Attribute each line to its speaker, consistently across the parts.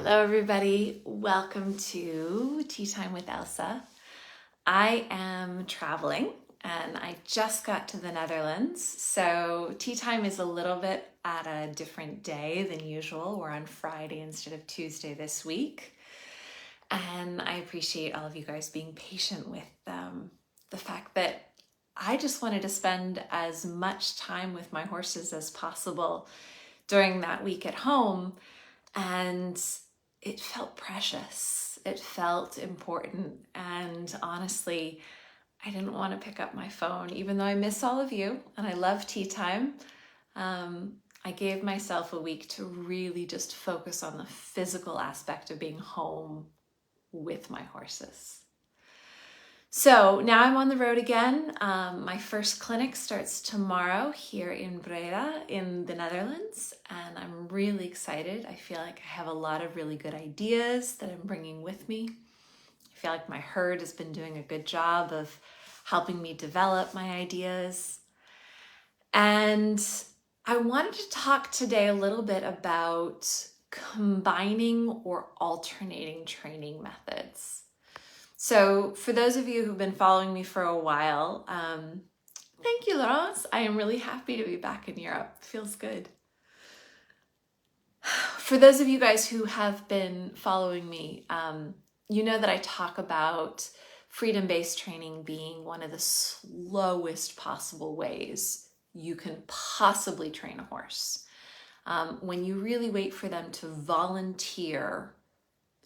Speaker 1: Hello everybody, welcome to Tea Time with Elsa. I am traveling and I just got to the Netherlands, so tea time is a little bit at a different day than usual. We're on Friday instead of Tuesday this week, and I appreciate all of you guys being patient with the fact that I just wanted to spend as much time with my horses as possible during that week at home, and it felt precious. It felt important. And honestly, I didn't want to pick up my phone, even though I miss all of you and I love tea time. I gave myself a week to really just focus on the physical aspect of being home with my horses. So now I'm on the road again. My first clinic starts tomorrow here in Breda in the Netherlands, and I'm really excited. I feel like I have a lot of really good ideas that I'm bringing with me. I feel like my herd has been doing a good job of helping me develop my ideas. And I wanted to talk today a little bit about combining or alternating training methods. So for those of you who've been following me for a while, thank you, Laurence. I am really happy to be back in Europe. It feels good. For those of you guys who have been following me, you know that I talk about freedom-based training being one of the slowest possible ways you can possibly train a horse. When you really wait for them to volunteer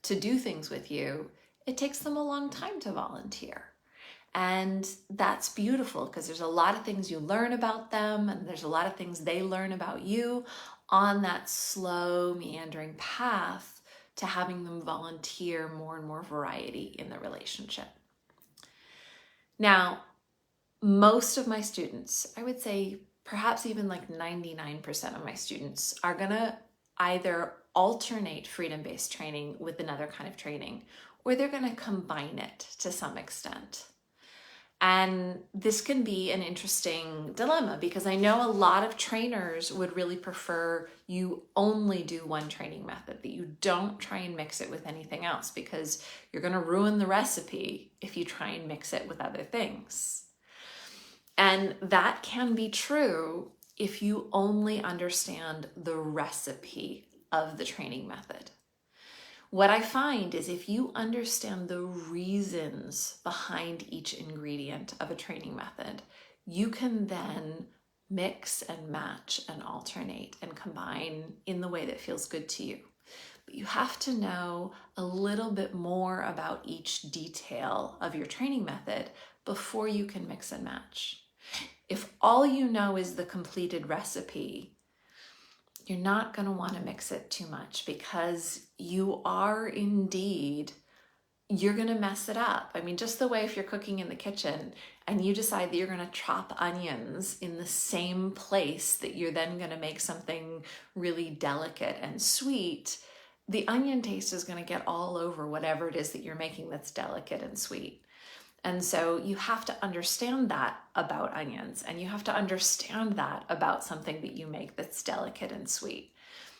Speaker 1: to do things with you, it takes them a long time to volunteer. And that's beautiful because there's a lot of things you learn about them and there's a lot of things they learn about you on that slow, meandering path to having them volunteer more and more variety in the relationship. Now, most of my students, I would say perhaps even like 99% of my students are gonna either alternate freedom-based training with another kind of training, or they're going to combine it to some extent. And this can be an interesting dilemma because I know a lot of trainers would really prefer you only do one training method, that you don't try and mix it with anything else because you're going to ruin the recipe if you try and mix it with other things. And that can be true if you only understand the recipe of the training method. What I find is if you understand the reasons behind each ingredient of a training method, you can then mix and match and alternate and combine in the way that feels good to you. But you have to know a little bit more about each detail of your training method before you can mix and match. If all you know is the completed recipe, you're not going to want to mix it too much because you're going to mess it up. I mean, just the way if you're cooking in the kitchen and you decide that you're going to chop onions in the same place that you're then going to make something really delicate and sweet, the onion taste is going to get all over whatever it is that you're making that's delicate and sweet. And so you have to understand that about onions, and you have to understand that about something that you make that's delicate and sweet.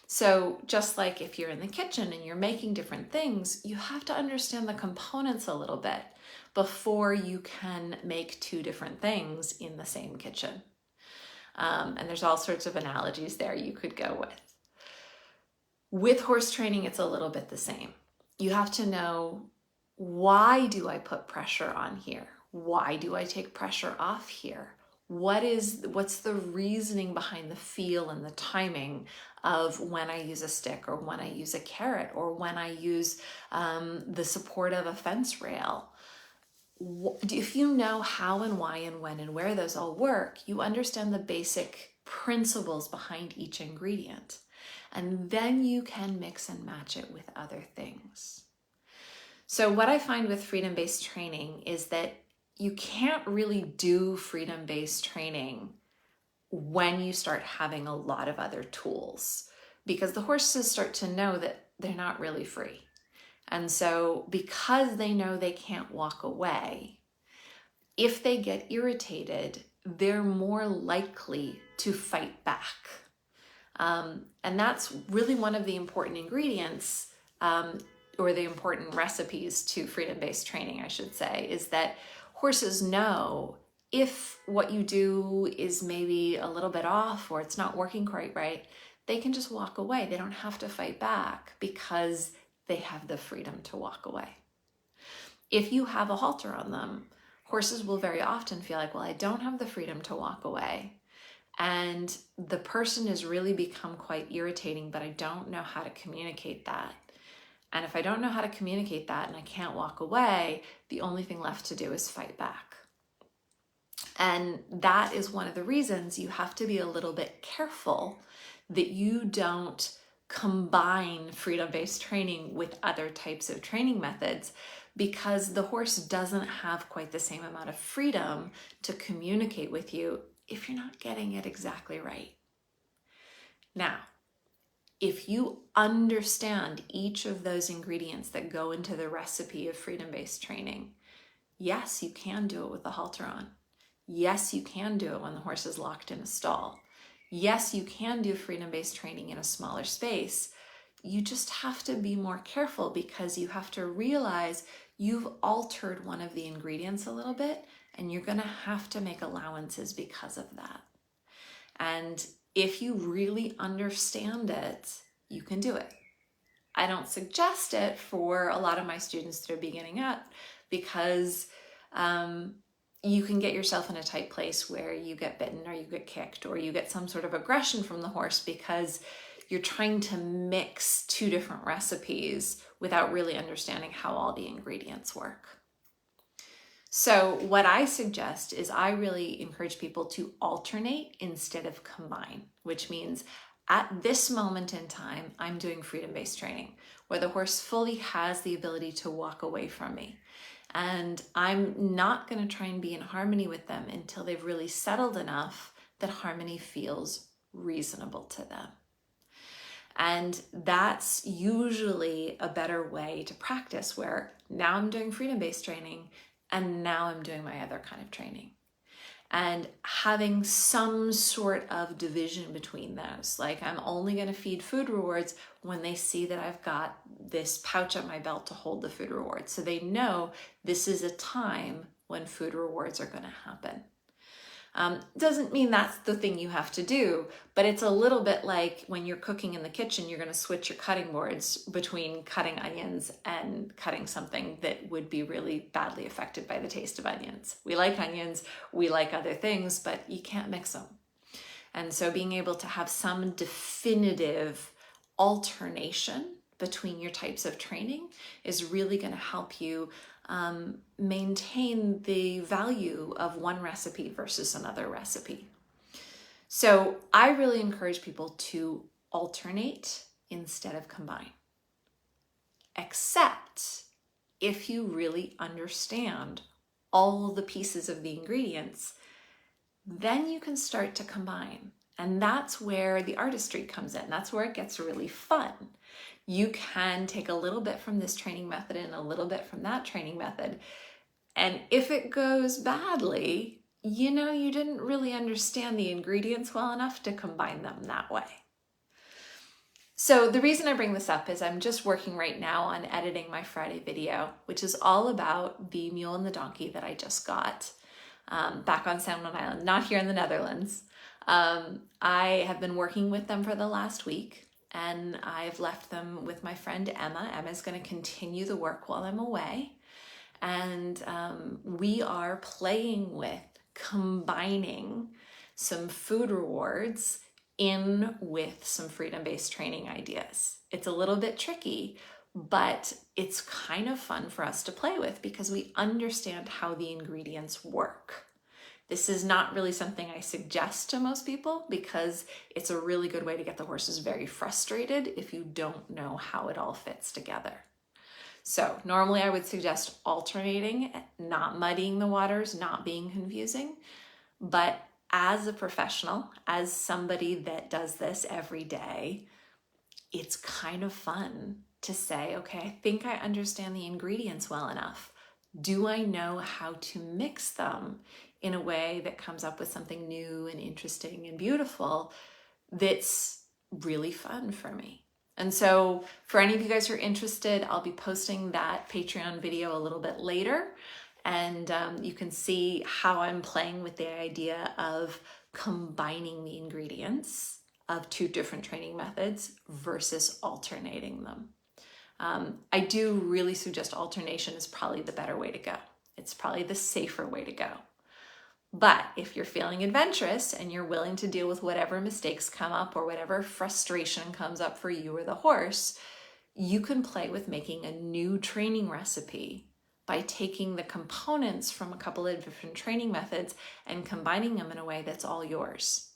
Speaker 1: So just like if you're in the kitchen and you're making different things, you have to understand the components a little bit before you can make two different things in the same kitchen. And there's all sorts of analogies there you could go with. With horse training, it's a little bit the same. You have to know, why do I put pressure on here? Why do I take pressure off here? What's the reasoning behind the feel and the timing of when I use a stick or when I use a carrot or when I use the support of a fence rail? If you know how and why and when and where those all work, you understand the basic principles behind each ingredient. And then you can mix and match it with other things. So what I find with freedom-based training is that you can't really do freedom-based training when you start having a lot of other tools, because the horses start to know that they're not really free. And so because they know they can't walk away, if they get irritated, they're more likely to fight back. And that's really one of the important ingredients or the important recipes to freedom-based training, I should say, is that horses know if what you do is maybe a little bit off or it's not working quite right, they can just walk away. They don't have to fight back because they have the freedom to walk away. If you have a halter on them, horses will very often feel like, well, I don't have the freedom to walk away. And the person has really become quite irritating, but I don't know how to communicate that. And if I don't know how to communicate that and I can't walk away, the only thing left to do is fight back. And that is one of the reasons you have to be a little bit careful that you don't combine freedom-based training with other types of training methods, because the horse doesn't have quite the same amount of freedom to communicate with you if you're not getting it exactly right. Now, if you understand each of those ingredients that go into the recipe of freedom-based training, yes, you can do it with the halter on. Yes, you can do it when the horse is locked in a stall. Yes, you can do freedom-based training in a smaller space. You just have to be more careful because you have to realize you've altered one of the ingredients a little bit, and you're going to have to make allowances because of that. And if you really understand it, you can do it. I don't suggest it for a lot of my students that are beginning out because you can get yourself in a tight place where you get bitten or you get kicked or you get some sort of aggression from the horse because you're trying to mix two different recipes without really understanding how all the ingredients work. So what I suggest is I really encourage people to alternate instead of combine, which means at this moment in time, I'm doing freedom-based training where the horse fully has the ability to walk away from me. And I'm not going to try and be in harmony with them until they've really settled enough that harmony feels reasonable to them. And that's usually a better way to practice, where now I'm doing freedom-based training and now I'm doing my other kind of training. And having some sort of division between those, like I'm only going to feed food rewards when they see that I've got this pouch on my belt to hold the food rewards. So they know this is a time when food rewards are going to happen. Doesn't mean that's the thing you have to do, but it's a little bit like when you're cooking in the kitchen, you're going to switch your cutting boards between cutting onions and cutting something that would be really badly affected by the taste of onions. We like onions, we like other things, but you can't mix them. And so being able to have some definitive alternation between your types of training is really going to help you maintain the value of one recipe versus another recipe. So I really encourage people to alternate instead of combine, except if you really understand all the pieces of the ingredients, then you can start to combine. And that's where the artistry comes in. That's where it gets really fun. You can take a little bit from this training method and a little bit from that training method. And if it goes badly, you know you didn't really understand the ingredients well enough to combine them that way. So the reason I bring this up is I'm just working right now on editing my Friday video, which is all about the mule and the donkey that I just got back on Sandwich Island, not here in the Netherlands. I have been working with them for the last week, and I've left them with my friend Emma. Emma's going to continue the work while I'm away. And we are playing with combining some food rewards in with some freedom-based training ideas. It's a little bit tricky, but it's kind of fun for us to play with because we understand how the ingredients work. This is not really something I suggest to most people because it's a really good way to get the horses very frustrated if you don't know how it all fits together. So normally I would suggest alternating, not muddying the waters, not being confusing. But as a professional, as somebody that does this every day, it's kind of fun to say, okay, I think I understand the ingredients well enough. Do I know how to mix them in a way that comes up with something new and interesting and beautiful that's really fun for me? And so for any of you guys who are interested, I'll be posting that Patreon video a little bit later. And you can see how I'm playing with the idea of combining the ingredients of two different training methods versus alternating them. I do really suggest alternation is probably the better way to go. It's probably the safer way to go. But if you're feeling adventurous and you're willing to deal with whatever mistakes come up or whatever frustration comes up for you or the horse, you can play with making a new training recipe by taking the components from a couple of different training methods and combining them in a way that's all yours.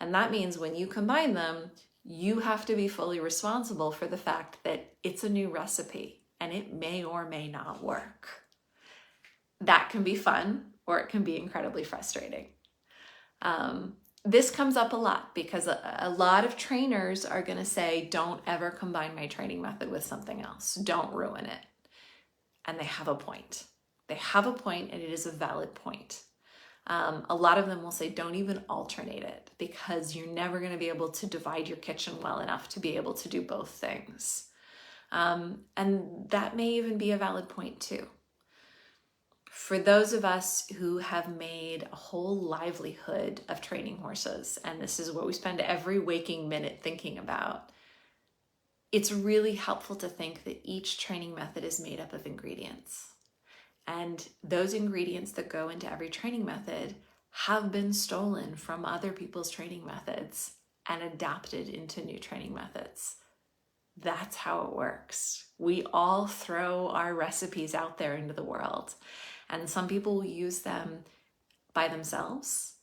Speaker 1: And that means when you combine them, you have to be fully responsible for the fact that it's a new recipe and it may or may not work. That can be fun, or it can be incredibly frustrating. This comes up a lot because a lot of trainers are going to say, don't ever combine my training method with something else. Don't ruin it. And they have a point. They have a point, and it is a valid point. A lot of them will say, don't even alternate it because you're never going to be able to divide your kitchen well enough to be able to do both things. And that may even be a valid point too. For those of us who have made a whole livelihood of training horses, and this is what we spend every waking minute thinking about, it's really helpful to think that each training method is made up of ingredients. And those ingredients that go into every training method have been stolen from other people's training methods and adapted into new training methods. That's how it works. We all throw our recipes out there into the world. And some people will use them by themselves.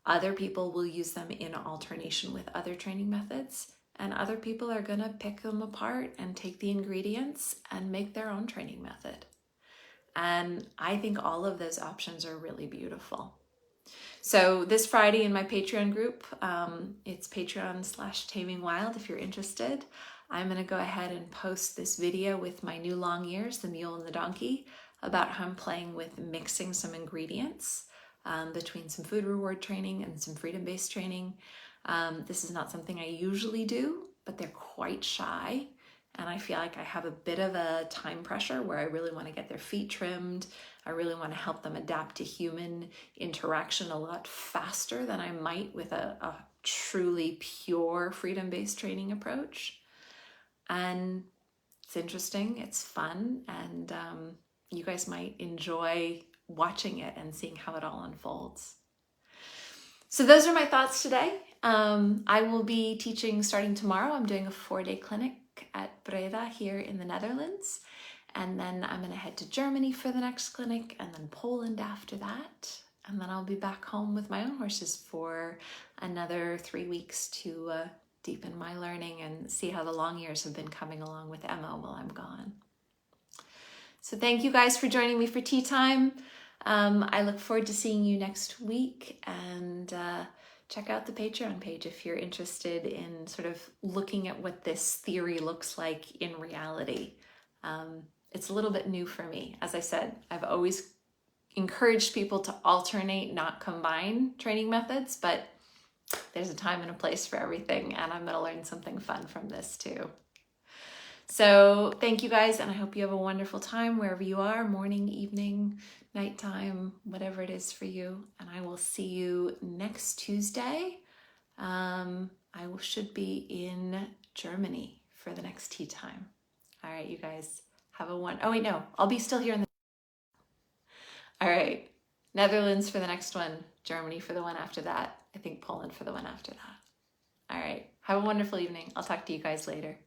Speaker 1: Other people will use them in alternation with other training methods. And other people are going to pick them apart and take the ingredients and make their own training method. And I think all of those options are really beautiful. So this Friday in my Patreon group, it's Patreon/Taming Wild if you're interested. I'm going to go ahead and post this video with my new long ears, the mule and the donkey, about how I'm playing with mixing some ingredients between some food reward training and some freedom-based training. This is not something I usually do, but they're quite shy. And I feel like I have a bit of a time pressure where I really want to get their feet trimmed. I really want to help them adapt to human interaction a lot faster than I might with a truly pure freedom-based training approach. And it's interesting, it's fun, and you guys might enjoy watching it and seeing how it all unfolds. So those are my thoughts today. I will be teaching starting tomorrow. I'm doing a 4-day clinic at Breda here in the Netherlands. And then I'm going to head to Germany for the next clinic and then Poland after that. And then I'll be back home with my own horses for another 3 weeks to deepen my learning and see how the long years have been coming along with Emma while I'm gone. So thank you guys for joining me for tea time. I look forward to seeing you next week, and check out the Patreon page if you're interested in sort of looking at what this theory looks like in reality. It's a little bit new for me. As I said, I've always encouraged people to alternate, not combine training methods, but there's a time and a place for everything, and I'm going to learn something fun from this too. So thank you guys, and I hope you have a wonderful time wherever you are, morning, evening, nighttime, whatever it is for you. And I will see you next Tuesday. I should be in Germany for the next tea time. All right, you guys have a oh wait, no, I'll be still here in the... All right, Netherlands for the next one, Germany for the one after that. I think Poland for the one after that. All right, have a wonderful evening. I'll talk to you guys later.